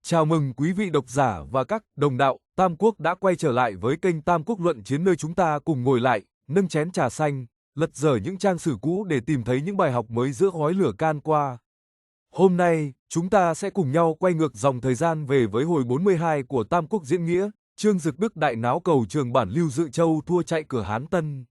Chào mừng quý vị độc giả và các đồng đạo Tam Quốc đã quay trở lại với kênh Tam Quốc Luận Chiến, nơi chúng ta cùng ngồi lại, nâng chén trà xanh, lật dở những trang sử cũ để tìm thấy những bài học mới giữa khói lửa can qua. Hôm nay, chúng ta sẽ cùng nhau quay ngược dòng thời gian về với hồi 42 của Tam Quốc diễn nghĩa, Trương Dực Đức đại náo cầu Trường Bản, Lưu Dự Châu thua chạy cửa Hán Tân.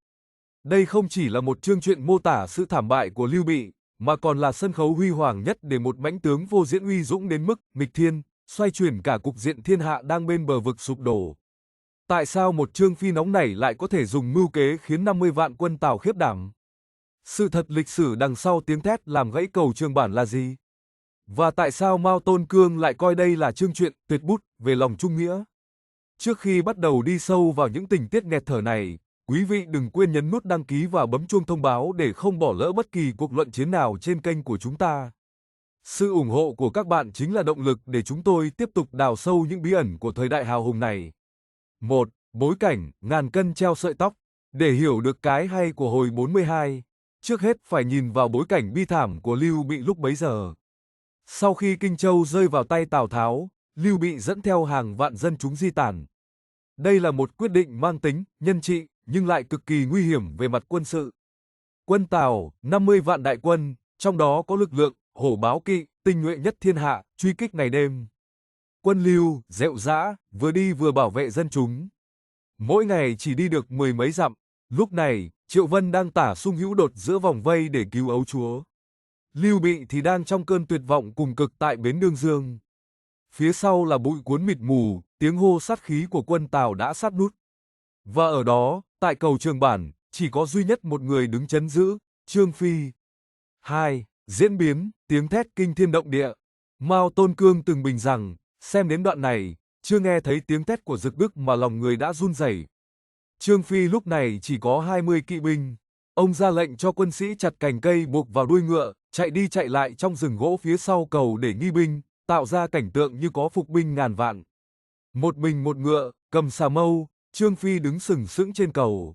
Đây không chỉ là một chương truyện mô tả sự thảm bại của Lưu Bị, mà còn là sân khấu huy hoàng nhất để một mãnh tướng vô diễn uy dũng đến mức nghịch thiên, xoay chuyển cả cục diện thiên hạ đang bên bờ vực sụp đổ. Tại sao một Trương Phi nóng nảy lại có thể dùng mưu kế khiến 50 vạn quân Tào khiếp đảm? Sự thật lịch sử đằng sau tiếng thét làm gãy cầu Trường Bản là gì? Và tại sao Mao Tôn Cương lại coi đây là chương truyện tuyệt bút về lòng trung nghĩa? Trước khi bắt đầu đi sâu vào những tình tiết nghẹt thở này, quý vị đừng quên nhấn nút đăng ký và bấm chuông thông báo để không bỏ lỡ bất kỳ cuộc luận chiến nào trên kênh của chúng ta. Sự ủng hộ của các bạn chính là động lực để chúng tôi tiếp tục đào sâu những bí ẩn của thời đại hào hùng này. 1. Bối cảnh, ngàn cân treo sợi tóc. Để hiểu được cái hay của hồi 42, trước hết phải nhìn vào bối cảnh bi thảm của Lưu Bị lúc bấy giờ. Sau khi Kinh Châu rơi vào tay Tào Tháo, Lưu Bị dẫn theo hàng vạn dân chúng di tản. Đây là một quyết định mang tính nhân trị, nhưng lại cực kỳ nguy hiểm về mặt quân sự. Quân Tào, 50 vạn đại quân, trong đó có lực lượng hổ báo kỵ, tinh nhuệ nhất thiên hạ, truy kích ngày đêm. Quân Lưu, rệu rã, vừa đi vừa bảo vệ dân chúng. Mỗi ngày chỉ đi được 10 mấy dặm. Lúc này, Triệu Vân đang tả sung hữu đột giữa vòng vây để cứu ấu chúa. Lưu Bị thì đang trong cơn tuyệt vọng cùng cực tại bến Đương Dương. Phía sau là bụi cuốn mịt mù, tiếng hô sát khí của quân Tào đã sát nút. Và ở đó, tại cầu Trường Bản, chỉ có duy nhất một người đứng trấn giữ, Trương Phi. 2. Diễn biến, tiếng thét kinh thiên động địa. Mao Tôn Cương từng bình rằng, xem đến đoạn này, chưa nghe thấy tiếng thét của Dực Đức mà lòng người đã run rẩy. Trương Phi lúc này chỉ có 20 kỵ binh. Ông ra lệnh cho quân sĩ chặt cành cây buộc vào đuôi ngựa, chạy đi chạy lại trong rừng gỗ phía sau cầu để nghi binh, tạo ra cảnh tượng như có phục binh ngàn vạn. Một mình một ngựa, cầm xà mâu, Trương Phi đứng sừng sững trên cầu.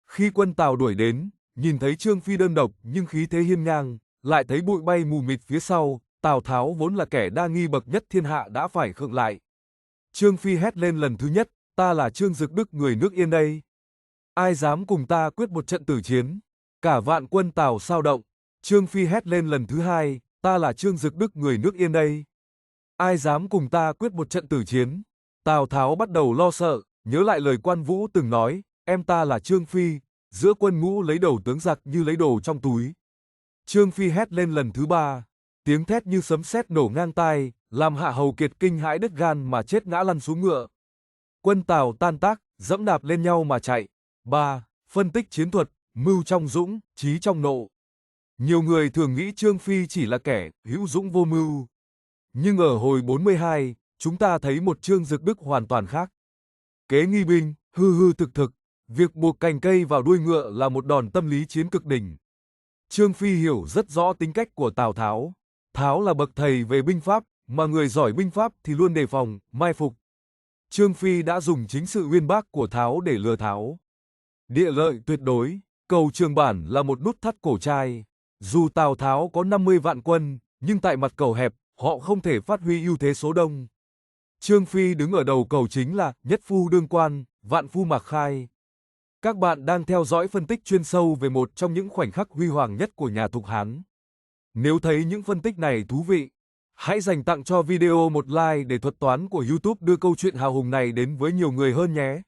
Khi quân Tào đuổi đến, nhìn thấy Trương Phi đơn độc nhưng khí thế hiên ngang, lại thấy bụi bay mù mịt phía sau, Tào Tháo vốn là kẻ đa nghi bậc nhất thiên hạ đã phải khựng lại. Trương Phi hét lên lần thứ nhất, ta là Trương Dực Đức người nước Yên đây. Ai dám cùng ta quyết một trận tử chiến? Cả vạn quân Tào sao động. Trương Phi hét lên lần thứ hai, ta là Trương Dực Đức người nước Yên đây. Ai dám cùng ta quyết một trận tử chiến? Tào Tháo bắt đầu lo sợ, nhớ lại lời Quan Vũ từng nói, em ta là Trương Phi, giữa quân ngũ lấy đầu tướng giặc như lấy đồ trong túi. Trương Phi hét lên lần thứ ba, tiếng thét như sấm sét nổ ngang tai, làm Hạ Hầu Kiệt kinh hãi đứt gan mà chết ngã lăn xuống ngựa. Quân Tào tan tác, dẫm đạp lên nhau mà chạy. 3. Phân tích chiến thuật, mưu trong dũng, trí trong nộ. Nhiều người thường nghĩ Trương Phi chỉ là kẻ hữu dũng vô mưu. Nhưng ở hồi 42, chúng ta thấy một Trương Dực Đức hoàn toàn khác. Kế nghi binh, hư hư thực thực, việc buộc cành cây vào đuôi ngựa là một đòn tâm lý chiến cực đỉnh. Trương Phi hiểu rất rõ tính cách của Tào Tháo. Tháo là bậc thầy về binh pháp, mà người giỏi binh pháp thì luôn đề phòng, mai phục. Trương Phi đã dùng chính sự uyên bác của Tháo để lừa Tháo. Địa lợi tuyệt đối, cầu Trường Bản là một nút thắt cổ trai. Dù Tào Tháo có 50 vạn quân, nhưng tại mặt cầu hẹp, họ không thể phát huy ưu thế số đông. Trương Phi đứng ở đầu cầu chính là nhất phu đương quan, vạn phu mạc khai. Các bạn đang theo dõi phân tích chuyên sâu về một trong những khoảnh khắc huy hoàng nhất của nhà Thục Hán. Nếu thấy những phân tích này thú vị, hãy dành tặng cho video một like để thuật toán của YouTube đưa câu chuyện hào hùng này đến với nhiều người hơn nhé.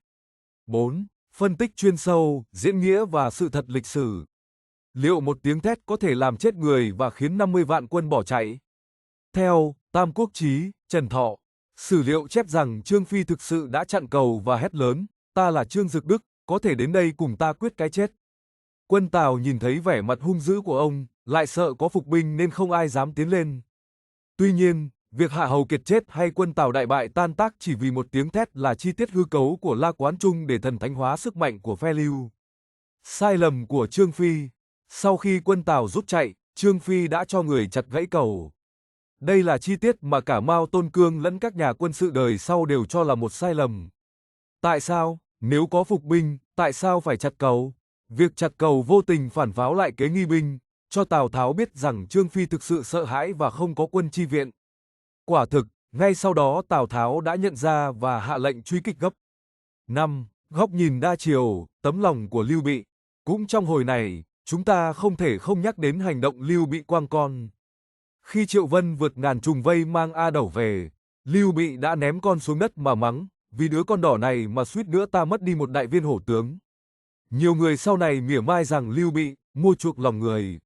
4. Phân tích chuyên sâu, diễn nghĩa và sự thật lịch sử. Liệu một tiếng thét có thể làm chết người và khiến 50 vạn quân bỏ chạy? Theo Tam Quốc Chí, Trần Thọ, sử liệu chép rằng Trương Phi thực sự đã chặn cầu và hét lớn, ta là Trương Dực Đức, có thể đến đây cùng ta quyết cái chết. Quân Tào nhìn thấy vẻ mặt hung dữ của ông, lại sợ có phục binh nên không ai dám tiến lên. Tuy nhiên, việc Hạ Hầu Kiệt chết hay quân Tào đại bại tan tác chỉ vì một tiếng thét là chi tiết hư cấu của La Quán Trung để thần thánh hóa sức mạnh của phe Lưu. Sai lầm của Trương Phi. Sau khi quân Tào rút chạy, Trương Phi đã cho người chặt gãy cầu. Đây là chi tiết mà cả Mao Tôn Cương lẫn các nhà quân sự đời sau đều cho là một sai lầm. Tại sao? Nếu có phục binh, tại sao phải chặt cầu? Việc chặt cầu vô tình phản pháo lại kế nghi binh, cho Tào Tháo biết rằng Trương Phi thực sự sợ hãi và không có quân chi viện. Quả thực, Ngay sau đó Tào Tháo đã nhận ra và hạ lệnh truy kích gấp. 5. Góc nhìn đa chiều, tấm lòng của Lưu Bị. Cũng trong hồi này, chúng ta không thể không nhắc đến hành động Lưu Bị quăng con. Khi Triệu Vân vượt ngàn trùng vây mang A Đẩu về, Lưu Bị đã ném con xuống đất mà mắng, vì đứa con đỏ này mà suýt nữa ta mất đi một đại viên hổ tướng. Nhiều người sau này mỉa mai rằng Lưu Bị mua chuộc lòng người.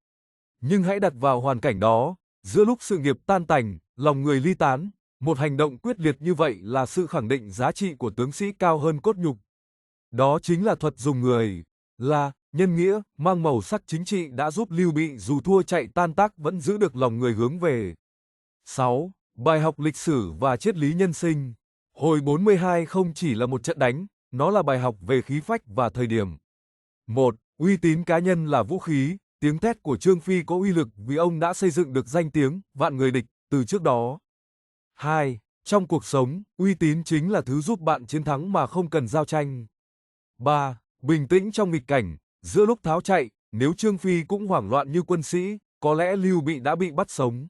Nhưng hãy đặt vào hoàn cảnh đó, giữa lúc sự nghiệp tan tành, lòng người ly tán, một hành động quyết liệt như vậy là sự khẳng định giá trị của tướng sĩ cao hơn cốt nhục. Đó chính là thuật dùng người, là nhân nghĩa, mang màu sắc chính trị đã giúp Lưu Bị dù thua chạy tan tác vẫn giữ được lòng người hướng về. 6. Bài học lịch sử và triết lý nhân sinh. Hồi 42 không chỉ là một trận đánh, nó là bài học về khí phách và thời điểm. 1. Uy tín cá nhân là vũ khí, tiếng thét của Trương Phi có uy lực vì ông đã xây dựng được danh tiếng vạn người địch từ trước đó. 2. Trong cuộc sống, uy tín chính là thứ giúp bạn chiến thắng mà không cần giao tranh. 3. Bình tĩnh trong nghịch cảnh, giữa lúc tháo chạy, nếu Trương Phi cũng hoảng loạn như quân sĩ, có lẽ Lưu Bị đã bị bắt sống.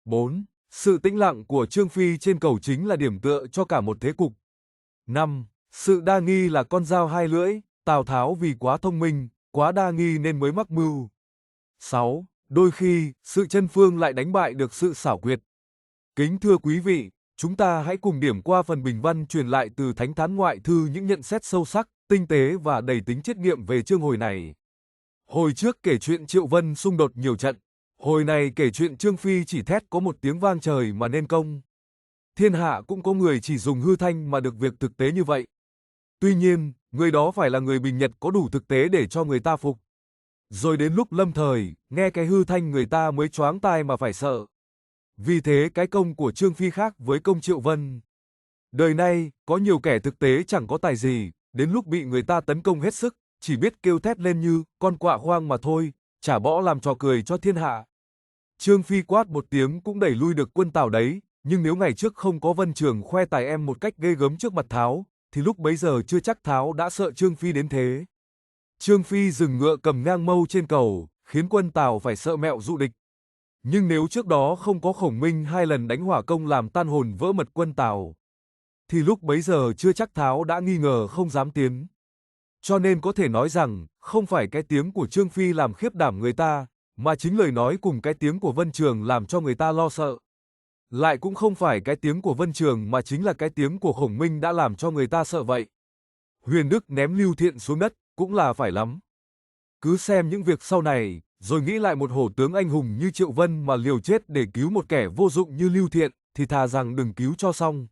4. Sự tĩnh lặng của Trương Phi trên cầu chính là điểm tựa cho cả một thế cục. 5. Sự đa nghi là con dao hai lưỡi, Tào Tháo vì quá thông minh, quá đa nghi nên mới mắc mưu. 6. Đôi khi, sự chân phương lại đánh bại được sự xảo quyệt. Kính thưa quý vị, chúng ta hãy cùng điểm qua phần bình văn truyền lại từ Thánh Thán Ngoại Thư những nhận xét sâu sắc, tinh tế và đầy tính triết nghiệm về chương hồi này. Hồi trước kể chuyện Triệu Vân xung đột nhiều trận, hồi này kể chuyện Trương Phi chỉ thét có một tiếng vang trời mà nên công. Thiên hạ cũng có người chỉ dùng hư thanh mà được việc thực tế như vậy. Tuy nhiên, người đó phải là người bình nhật có đủ thực tế để cho người ta phục. Rồi đến lúc lâm thời, nghe cái hư thanh người ta mới choáng tai mà phải sợ. Vì thế cái công của Trương Phi khác với công Triệu Vân. Đời nay, có nhiều kẻ thực tế chẳng có tài gì, đến lúc bị người ta tấn công hết sức, chỉ biết kêu thét lên như con quạ hoang mà thôi, chả bỏ làm trò cười cho thiên hạ. Trương Phi quát một tiếng cũng đẩy lui được quân Tào đấy, nhưng nếu ngày trước không có Vân Trường khoe tài em một cách ghê gớm trước mặt Tháo, thì lúc bấy giờ chưa chắc Tháo đã sợ Trương Phi đến thế. Trương Phi dừng ngựa cầm ngang mâu trên cầu, khiến quân Tào phải sợ mẹo dụ địch. Nhưng nếu trước đó không có Khổng Minh 2 lần đánh hỏa công làm tan hồn vỡ mật quân Tào, thì lúc bấy giờ chưa chắc Tháo đã nghi ngờ không dám tiến. Cho nên có thể nói rằng, không phải cái tiếng của Trương Phi làm khiếp đảm người ta, mà chính lời nói cùng cái tiếng của Vân Trường làm cho người ta lo sợ. Lại cũng không phải cái tiếng của Vân Trường mà chính là cái tiếng của Khổng Minh đã làm cho người ta sợ vậy. Huyền Đức ném Lưu Thiện xuống đất, cũng là phải lắm. Cứ xem những việc sau này, rồi nghĩ lại một hổ tướng anh hùng như Triệu Vân mà liều chết để cứu một kẻ vô dụng như Lưu Thiện, thì thà rằng đừng cứu cho xong.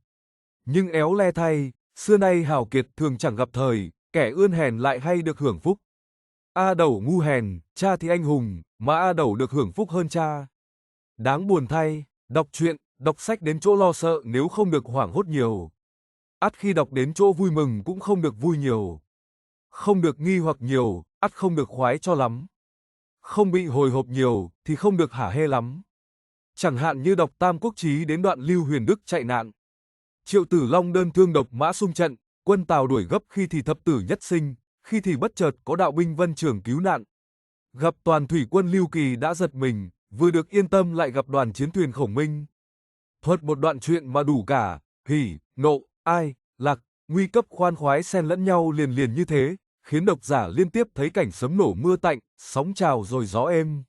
Nhưng éo le thay, xưa nay hào kiệt thường chẳng gặp thời, kẻ ươn hèn lại hay được hưởng phúc. A Đẩu ngu hèn, cha thì anh hùng, mà A Đẩu được hưởng phúc hơn cha. Đáng buồn thay, đọc truyện, đọc sách đến chỗ lo sợ nếu không được hoảng hốt nhiều. Ắt khi đọc đến chỗ vui mừng cũng không được vui nhiều. Không được nghi hoặc nhiều, ắt không được khoái cho lắm. Không bị hồi hộp nhiều, thì không được hả hê lắm. Chẳng hạn như đọc Tam Quốc Chí đến đoạn Lưu Huyền Đức chạy nạn. Triệu Tử Long đơn thương độc mã xung trận, quân Tào đuổi gấp khi thì thập tử nhất sinh, khi thì bất chợt có đạo binh Vân Trường cứu nạn. Gặp toàn thủy quân Lưu Kỳ đã giật mình, vừa được yên tâm lại gặp đoàn chiến thuyền Khổng Minh. Thuật một đoạn chuyện mà đủ cả, hỉ, nộ, ai, lạc, nguy cấp khoan khoái xen lẫn nhau liền liền như thế, khiến độc giả liên tiếp thấy cảnh sấm nổ mưa tạnh, sóng trào rồi gió êm.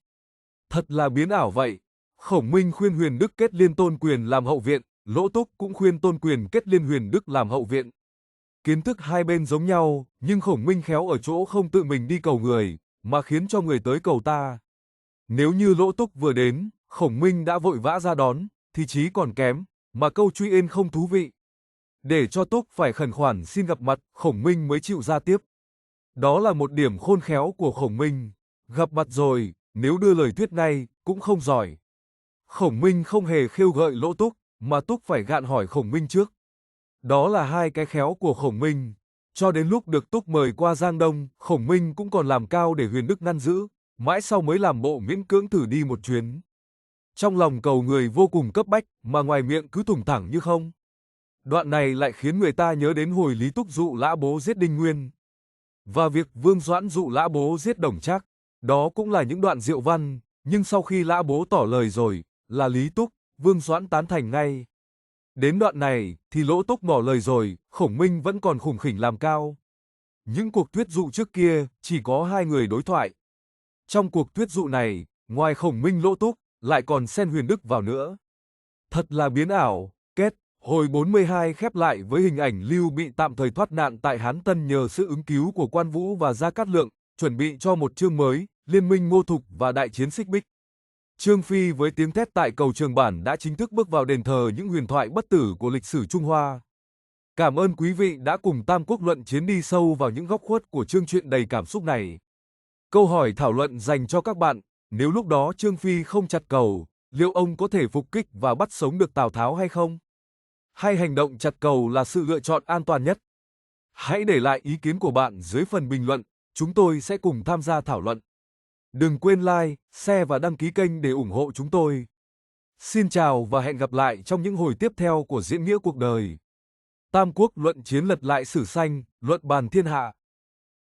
Thật là biến ảo vậy. Khổng Minh khuyên Huyền Đức kết liên Tôn Quyền làm hậu viện, Lỗ Túc cũng khuyên Tôn Quyền kết liên Huyền Đức làm hậu viện. Kiến thức hai bên giống nhau, nhưng Khổng Minh khéo ở chỗ không tự mình đi cầu người, mà khiến cho người tới cầu ta. Nếu như Lỗ Túc vừa đến, Khổng Minh đã vội vã ra đón, thì chí còn kém, mà câu truy ên không thú vị. Để cho Túc phải khẩn khoản xin gặp mặt, Khổng Minh mới chịu ra tiếp. Đó là một điểm khôn khéo của Khổng Minh. Gặp mặt rồi, nếu đưa lời thuyết ngay, cũng không giỏi. Khổng Minh không hề khêu gợi Lỗ Túc, mà Túc phải gạn hỏi Khổng Minh trước. Đó là hai cái khéo của Khổng Minh. Cho đến lúc được Túc mời qua Giang Đông, Khổng Minh cũng còn làm cao để Huyền Đức ngăn giữ, mãi sau mới làm bộ miễn cưỡng thử đi một chuyến. Trong lòng cầu người vô cùng cấp bách, mà ngoài miệng cứ thủng thẳng như không. Đoạn này lại khiến người ta nhớ đến hồi Lý Túc dụ Lã Bố giết Đinh Nguyên. Và việc Vương Doãn dụ Lã Bố giết Đồng Trác, đó cũng là những đoạn diệu văn, nhưng sau khi Lã Bố tỏ lời rồi, là Lý Túc, Vương Doãn tán thành ngay. Đến đoạn này thì Lỗ Túc ngỏ lời rồi, Khổng Minh vẫn còn khủng khỉnh làm cao. Những cuộc thuyết dụ trước kia chỉ có hai người đối thoại. Trong cuộc thuyết dụ này, ngoài Khổng Minh Lỗ Túc, lại còn xen Huyền Đức vào nữa. Thật là biến ảo. Kết, hồi 42 khép lại với hình ảnh Lưu Bị tạm thời thoát nạn tại Hán Tân nhờ sự ứng cứu của Quan Vũ và Gia Cát Lượng, chuẩn bị cho một chương mới, liên minh Ngô Thục và đại chiến Xích Bích. Trương Phi với tiếng thét tại cầu Trường Bản đã chính thức bước vào đền thờ những huyền thoại bất tử của lịch sử Trung Hoa. Cảm ơn quý vị đã cùng Tam Quốc luận chiến đi sâu vào những góc khuất của chương truyện đầy cảm xúc này. Câu hỏi thảo luận dành cho các bạn, nếu lúc đó Trương Phi không chặt cầu, liệu ông có thể phục kích và bắt sống được Tào Tháo hay không? Hay hành động chặt cầu là sự lựa chọn an toàn nhất? Hãy để lại ý kiến của bạn dưới phần bình luận, chúng tôi sẽ cùng tham gia thảo luận. Đừng quên like, share và đăng ký kênh để ủng hộ chúng tôi. Xin chào và hẹn gặp lại trong những hồi tiếp theo của Diễn nghĩa cuộc đời. Tam Quốc luận chiến lật lại sử xanh, luận bàn thiên hạ.